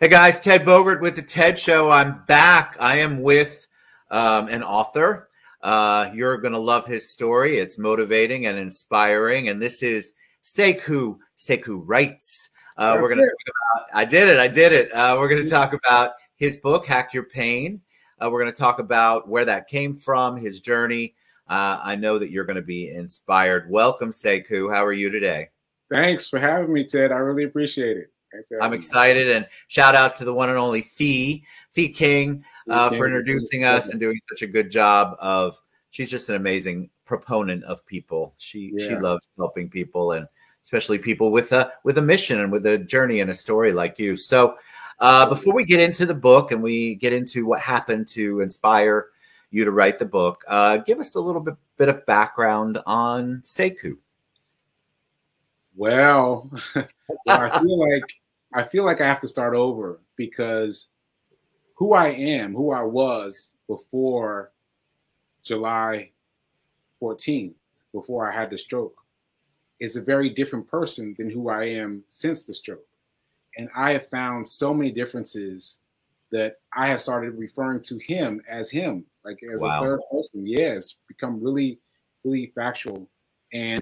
Hey guys, Ted Bogert with the TED Show. I'm back. I am with an author. You're going to love his story. It's motivating and inspiring. And this is Sekou Writes. We're going to talk about, I did it. We're going to talk about his book, Hack Your Pain. We're going to talk about where that came from, his journey. I know that you're going to be inspired. Welcome, Sekou. How are you today? Thanks for having me, Ted. I really appreciate it. I'm excited, and shout out to the one and only Fee King for introducing us and doing such a good job of. She's just an amazing proponent of people. She loves helping people, and especially people with a mission and with a journey and a story like you. So before we get into the book and we get into what happened to inspire you to write the book, give us a little bit of background on Sekou. Well, I feel like I have to start over because who I am, who I was before July 14th, before I had the stroke, is a very different person than who I am since the stroke. And I have found so many differences that I have started referring to him, like as a third person. Yeah, it's become really, really factual. And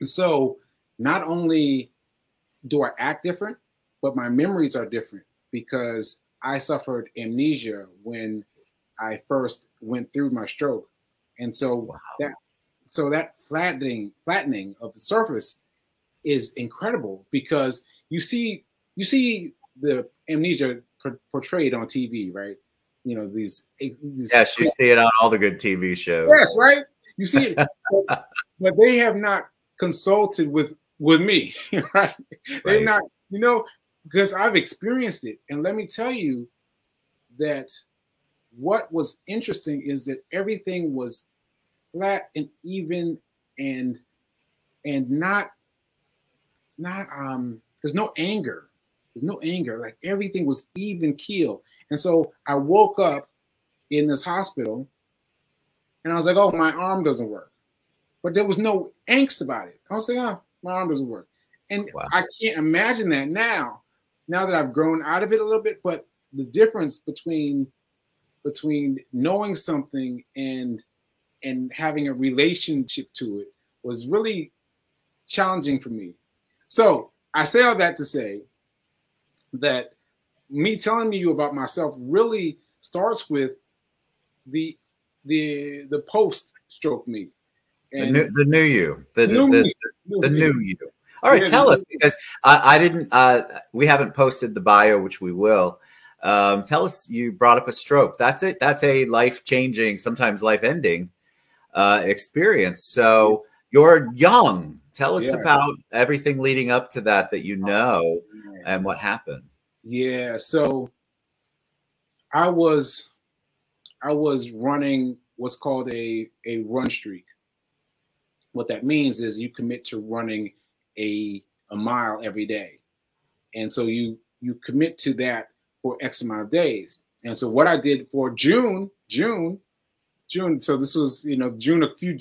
so not only do I act different, but my memories are different because I suffered amnesia when I first went through my stroke. And so that flattening of the surface is incredible because you see the amnesia portrayed on TV, right? You know, these yes, you see it on all the good TV shows. Yes, right? You see it. But they have not consulted with me, right? They're not, because I've experienced it. And let me tell you that what was interesting is that everything was flat and even and not there's no anger. There's no anger. Like everything was even keel. And so I woke up in this hospital and I was like, oh, my arm doesn't work. But there was no angst about it. I was like, oh, my arm doesn't work. And I can't imagine that now that I've grown out of it a little bit. But the difference between knowing something and having a relationship to it was really challenging for me. So I say all that to say that me telling you about myself really starts with the post-stroke me. And the new you, the new you. All right, tell us, because I didn't. We haven't posted the bio, which we will. Tell us, you brought up a stroke. That's it. That's a life-changing, sometimes life-ending experience. So you're young. Tell us about everything leading up to that you know, and what happened. Yeah. So I was running what's called a run streak. What that means is you commit to running a mile every day. And so you commit to that for X amount of days. And so what I did for June, so this was, June, a few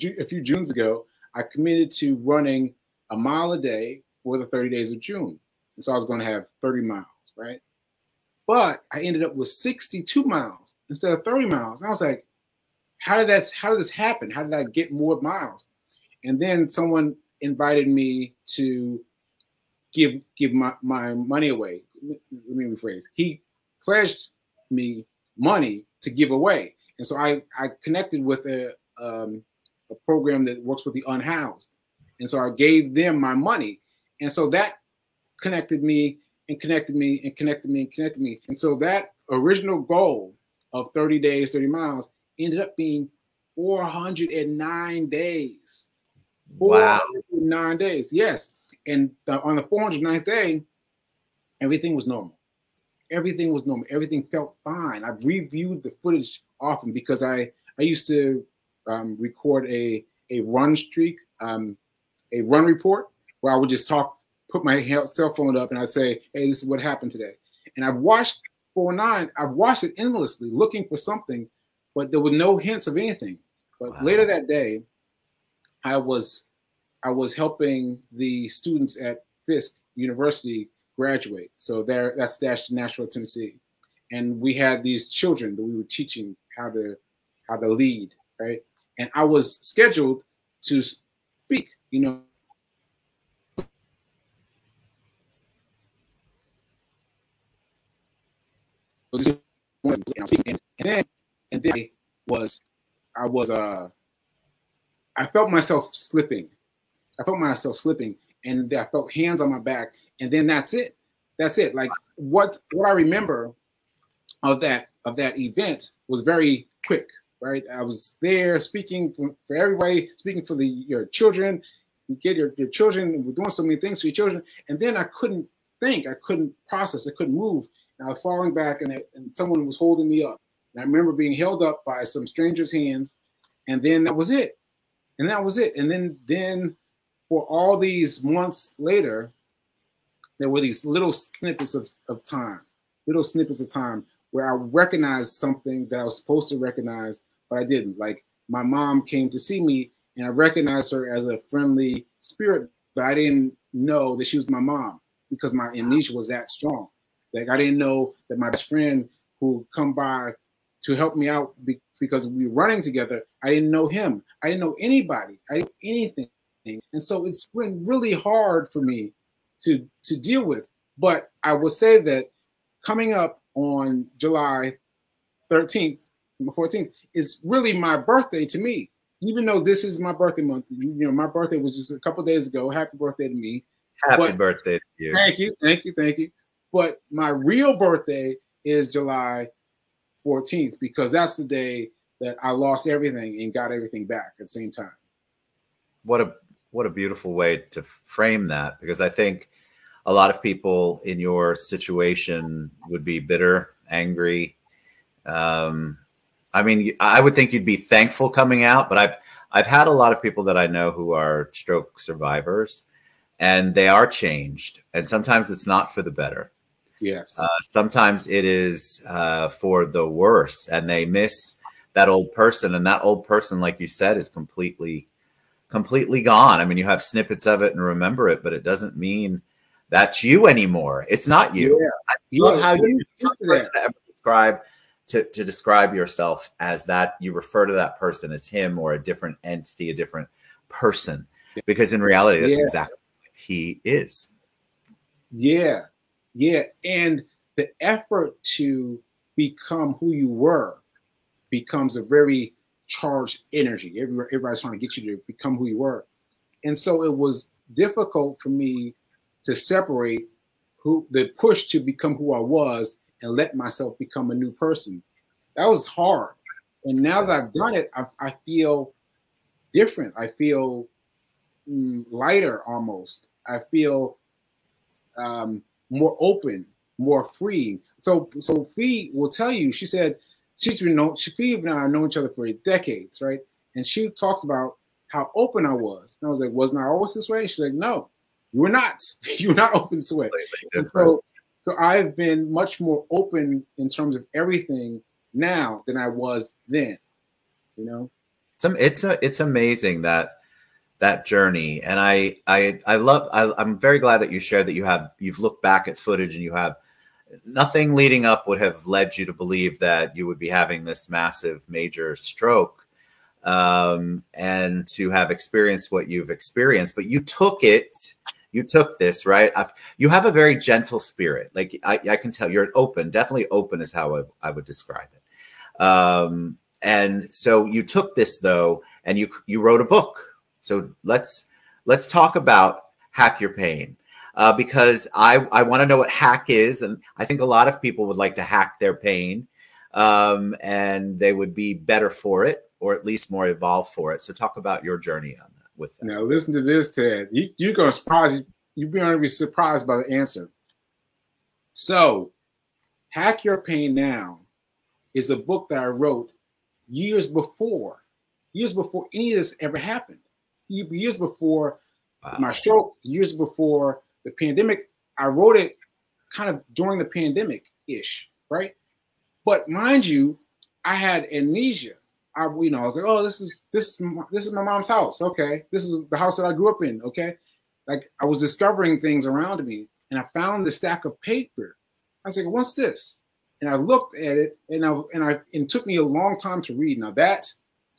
Junes ago, I committed to running a mile a day for the 30 days of June. And so I was going to have 30 miles, right? But I ended up with 62 miles instead of 30 miles. And I was like, how did this happen? How did I get more miles? And then someone invited me to give my money away. Let me rephrase. He pledged me money to give away. And so I connected with a program that works with the unhoused. And so I gave them my money. And so that connected me and connected me and connected me and connected me. And so that original goal of 30 days, 30 miles ended up being 409 days. Wow. 409 days, yes. And on the 409th day, everything was normal. Everything was normal. Everything felt fine. I've reviewed the footage often because I used to record a run streak, a run report where I would just put my cell phone up and I'd say, hey, this is what happened today. And I've watched 409. I've watched it endlessly looking for something, but there were no hints of anything. But later that day, I was helping the students at Fisk University graduate. So that's Nashville, Tennessee, and we had these children that we were teaching how to lead, right? And I was scheduled to speak, you know. And then I felt myself slipping. And I felt hands on my back, and then that's it. Like what I remember of that event was very quick, right? I was there speaking for everybody, speaking for your children. You get your children, and we're doing so many things for your children, and then I couldn't think, I couldn't process, I couldn't move. And I was falling back, and someone was holding me up. And I remember being held up by some stranger's hands, and then that was it. And then for all these months later, there were these little snippets of time where I recognized something that I was supposed to recognize, but I didn't. Like my mom came to see me, and I recognized her as a friendly spirit, but I didn't know that she was my mom because my amnesia was that strong. Like I didn't know that my best friend who come by to help me out because we were running together, I didn't know him. I didn't know anybody. I didn't know anything. And so it's been really hard for me to deal with. But I will say that coming up on July 13th, 14th is really my birthday to me. Even though this is my birthday month, you know, my birthday was just a couple of days ago. Happy birthday to me. Happy birthday to you. Thank you. But my real birthday is July 14th because that's the day that I lost everything and got everything back at the same time. What a beautiful way to frame that, because I think a lot of people in your situation would be bitter, angry. I mean, I would think you'd be thankful coming out, but I've had a lot of people that I know who are stroke survivors, and they are changed, and sometimes it's not for the better. Yes. Sometimes it is for the worse, and they miss that old person, and that old person, like you said, is completely gone. I mean, you have snippets of it and remember it, but it doesn't mean that's you anymore. It's not you. Yeah. I love how you to describe yourself as that. You refer to that person as him or a different entity, a different person, because in reality, that's exactly what he is. Yeah. And the effort to become who you were becomes a very charged energy. Everybody's trying to get you to become who you were. And so it was difficult for me to separate the push to become who I was and let myself become a new person. That was hard. And now that I've done it, I feel different. I feel lighter almost. I feel more open, more free. So Fee will tell you, she said, Fee and I know each other for decades, right? And she talked about how open I was. And I was like, wasn't I always this way? She's like, no, you were not. You were not open this way. And so I've been much more open in terms of everything now than I was then, you know? It's amazing that journey. And I'm very glad that you shared that you've looked back at footage and you have nothing leading up would have led you to believe that you would be having this massive major stroke and to have experienced what you've experienced, but you took this, right? You have a very gentle spirit. Like I can tell you're definitely open is how I would describe it. And so you took this though, and you wrote a book. So let's talk about Hack Your Pain. Because I want to know what hack is. And I think a lot of people would like to hack their pain and they would be better for it, or at least more evolved for it. So talk about your journey on that with that. Now listen to this, Ted. You're going to surprise you're going to be surprised by the answer. So Hack Your Pain Now is a book that I wrote years before any of this ever happened. Years before my stroke, years before the pandemic. I wrote it kind of during the pandemic-ish, right? But mind you, I had amnesia. I was like, oh, this is my mom's house. Okay, this is the house that I grew up in. Okay, like I was discovering things around me, and I found the stack of paper. I was like, what's this? And I looked at it, and it took me a long time to read. Now that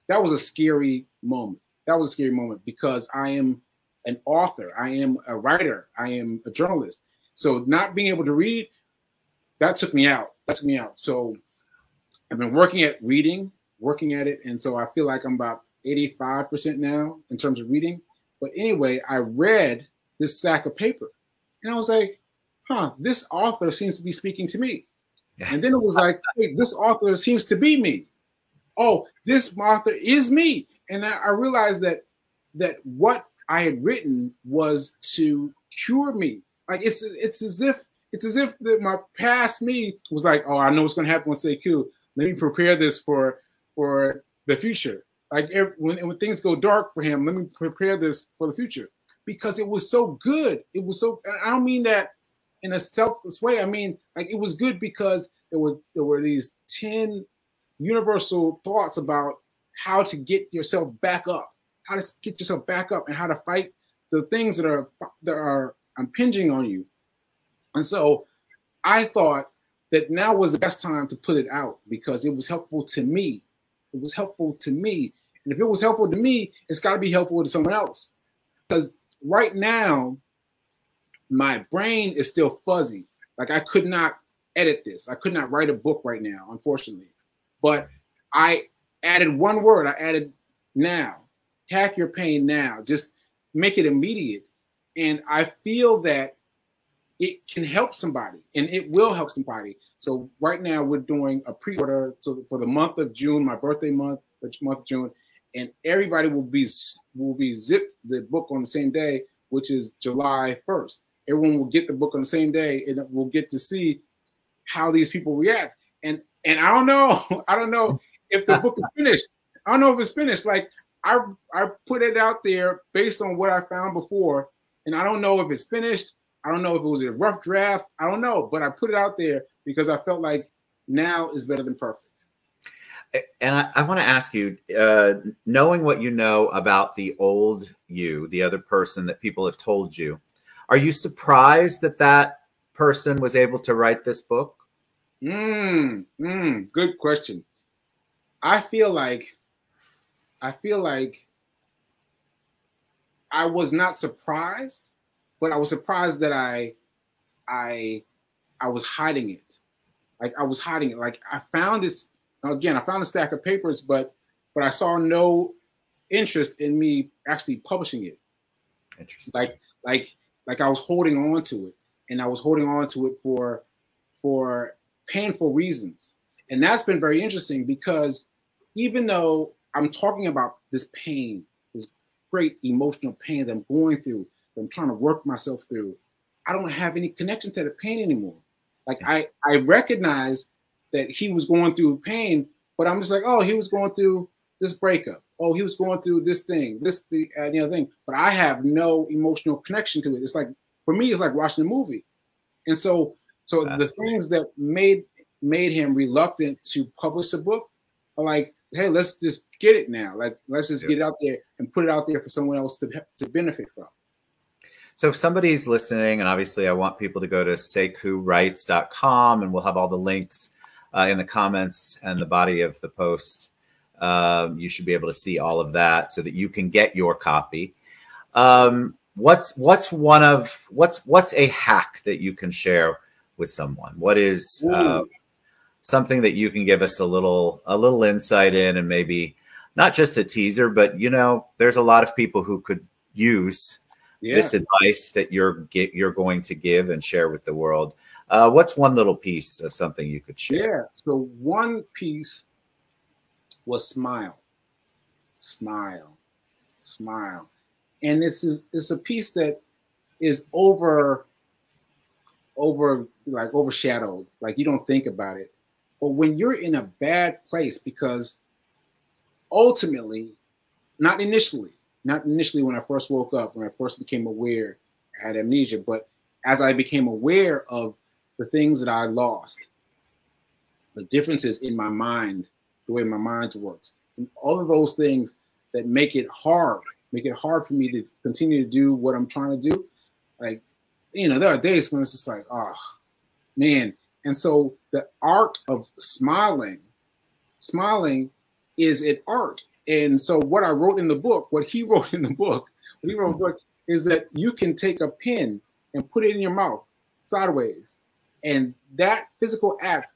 was a scary moment. That was a scary moment because I am an author. I am a writer. I am a journalist. So not being able to read, that took me out. That took me out. So I've been working at reading, working at it. And so I feel like I'm about 85% now in terms of reading. But anyway, I read this stack of paper and I was like, this author seems to be speaking to me. And then it was like, hey, this author seems to be me. Oh, this author is me. And I realized that what I had written was to cure me. Like it's as if that my past me was like, oh, I know what's going to happen with Sekou. Let me prepare this for the future. Like when things go dark for him, let me prepare this for the future because it was so good. It was so. I don't mean that in a selfless way. I mean like it was good because there were these 10 universal thoughts about how to get yourself back up, how to get yourself back up, and how to fight the things that are impinging on you. And so I thought that now was the best time to put it out because it was helpful to me. It was helpful to me. And if it was helpful to me, it's got to be helpful to someone else. Because right now, my brain is still fuzzy. Like I could not edit this. I could not write a book right now, unfortunately. But I added one word. I added now. Hack your pain now. Just make it immediate. And I feel that it can help somebody and it will help somebody. So right now we're doing a pre-order for the month of June, my birthday month, which month of June, and everybody will be zipped the book on the same day, which is July 1st. Everyone will get the book on the same day and we'll get to see how these people react. And I don't know if the book is finished. I don't know if it's finished. Like I put it out there based on what I found before, and I don't know if it's finished. I don't know if it was a rough draft. I don't know, but I put it out there because I felt like now is better than perfect. And I want to ask you, knowing what you know about the old you, the other person that people have told you, are you surprised that person was able to write this book? Good question. I feel like I was not surprised, but I was surprised that I was hiding it. Like I was hiding it. Like I found this again. I found a stack of papers, but I saw no interest in me actually publishing it. Interesting. Like I was holding on to it, and I was holding on to it for painful reasons. And that's been very interesting because even though I'm talking about this pain, this great emotional pain that I'm going through, that I'm trying to work myself through, I don't have any connection to the pain anymore. Like I recognize that he was going through pain, but I'm just like, oh, he was going through this breakup. Oh, he was going through this thing, the other thing. But I have no emotional connection to it. It's like, for me, it's like watching a movie. And so the things that made him reluctant to publish a book are like, hey, let's just get it now. Like, let's just get it out there and put it out there for someone else to benefit from. So if somebody's listening, and obviously I want people to go to SekouWrites.com, and we'll have all the links in the comments and the body of the post. You should be able to see all of that so that you can get your copy. What's a hack that you can share with someone? What is something that you can give us a little insight in, and maybe not just a teaser, but there's a lot of people who could use this advice that you're going to give and share with the world. What's one little piece of something you could share? Yeah. So one piece was smile. And it's a piece that is overshadowed. Like you don't think about it. But when you're in a bad place, because ultimately, not initially when I first woke up, when I first became aware, I had amnesia, but as I became aware of the things that I lost, the differences in my mind, the way my mind works, and all of those things that make it hard for me to continue to do what I'm trying to do. Like you know, there are days when it's just like, oh man. And so the art of smiling is an art. And so what I wrote in the book, what he wrote in the book, is that you can take a pen and put it in your mouth sideways. And that physical act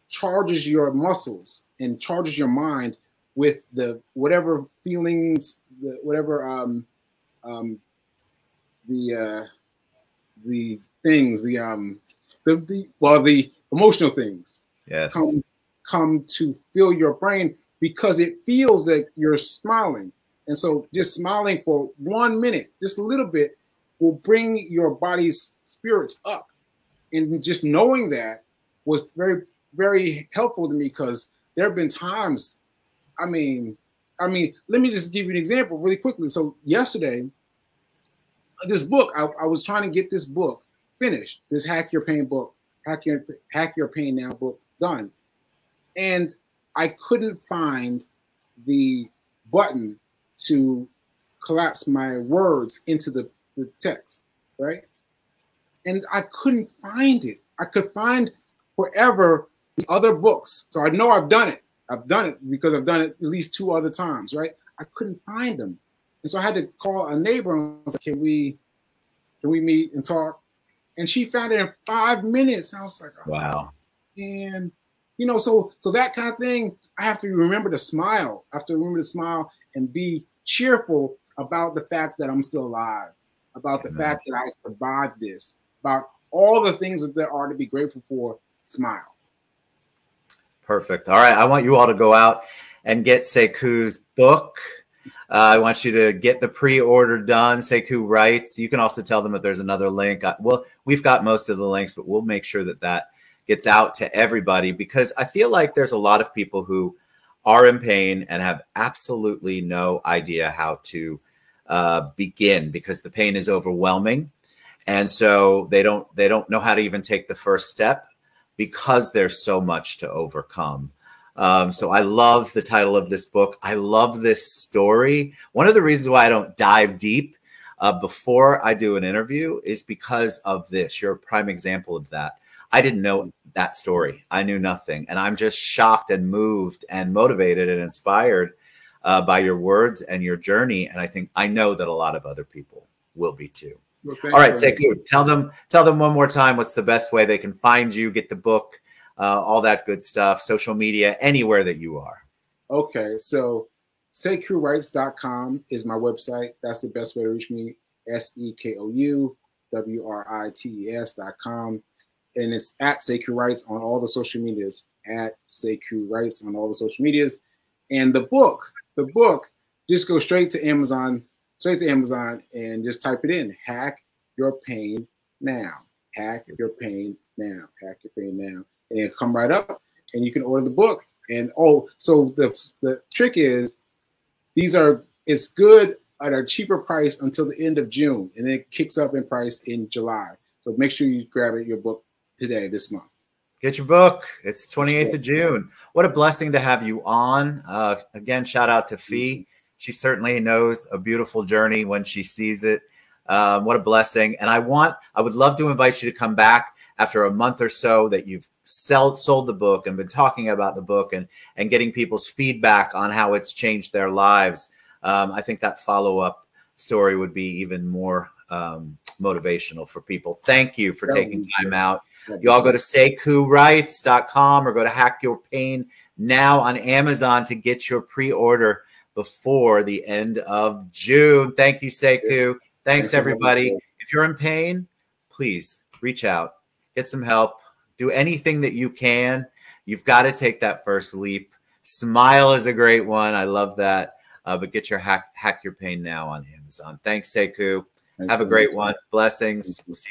charges your muscles and charges your mind with the whatever feelings, the things, the emotional things. Yes. Come to fill your brain, because it feels that you're smiling. And so just smiling for 1 minute, just a little bit, will bring your body's spirits up. And just knowing that was very, very helpful to me, because there have been times, I mean, let me just give you an example really quickly. So yesterday, this book, I was trying to get this book finished, this Hack Your Pain book, Hack Your Pain Now book done. And I couldn't find the button to collapse my words into the text, right? And I couldn't find it. I could find forever the other books. So I know I've done it. I've done it because I've done it at least 2 other times, right? I couldn't find them. And so I had to call a neighbor and I was like, can we meet and talk? And she found it in 5 minutes. And I was like, oh, wow. And you know, so that kind of thing, I have to remember to smile. I have to remember to smile and be cheerful about the fact that I'm still alive, about the fact that I survived this, about all the things that there are to be grateful for. Smile. Perfect. All right. I want you all to go out and get Sekou's book. I want you to get the pre-order done. Sekou Writes. You can also tell them if there's another link. Well, we've got most of the links, but we'll make sure that gets out to everybody, because I feel like there's a lot of people who are in pain and have absolutely no idea how to begin, because the pain is overwhelming. And so they don't know how to even take the first step, because there's so much to overcome. So I love the title of this book. I love this story. One of the reasons why I don't dive deep before I do an interview is because of this. You're a prime example of that. I didn't know that story. I knew nothing. And I'm just shocked and moved and motivated and inspired by your words and your journey. And I know that a lot of other people will be too. Well, all right, Sekou, tell them one more time what's the best way they can find you, get the book, all that good stuff, social media, anywhere that you are. Okay, so SekouWrites.com is my website. That's the best way to reach me. SekouWrites.com. And it's at Sekou Writes on all the social medias, at Sekou Writes on all the social medias. And the book, just go straight to Amazon and just type it in, Hack Your Pain Now. Hack Your Pain Now. Hack Your Pain Now. And it'll come right up and you can order the book. And so the trick is, it's good at a cheaper price until the end of June, and then it kicks up in price in July. So make sure you grab your book today, this month. Get your book. It's 28th of June. What a blessing to have you on. Again, shout out to Fee. She certainly knows a beautiful journey when she sees it. What a blessing. And I would love to invite you to come back after a month or so that you've sold the book and been talking about the book and getting people's feedback on how it's changed their lives. I think that follow-up story would be even more motivational for people. Thank you for taking time out. You all go to SekouWrites.com or go to Hack Your Pain Now on Amazon to get your pre-order before the end of June. Thank you, Sekou. Thanks, everybody. If you're in pain, please reach out, get some help, do anything that you can. You've got to take that first leap. Smile is a great one. I love that. But get your Hack Your Pain Now on Amazon. Thanks, Sekou. Have a great one. Blessings. We'll see you.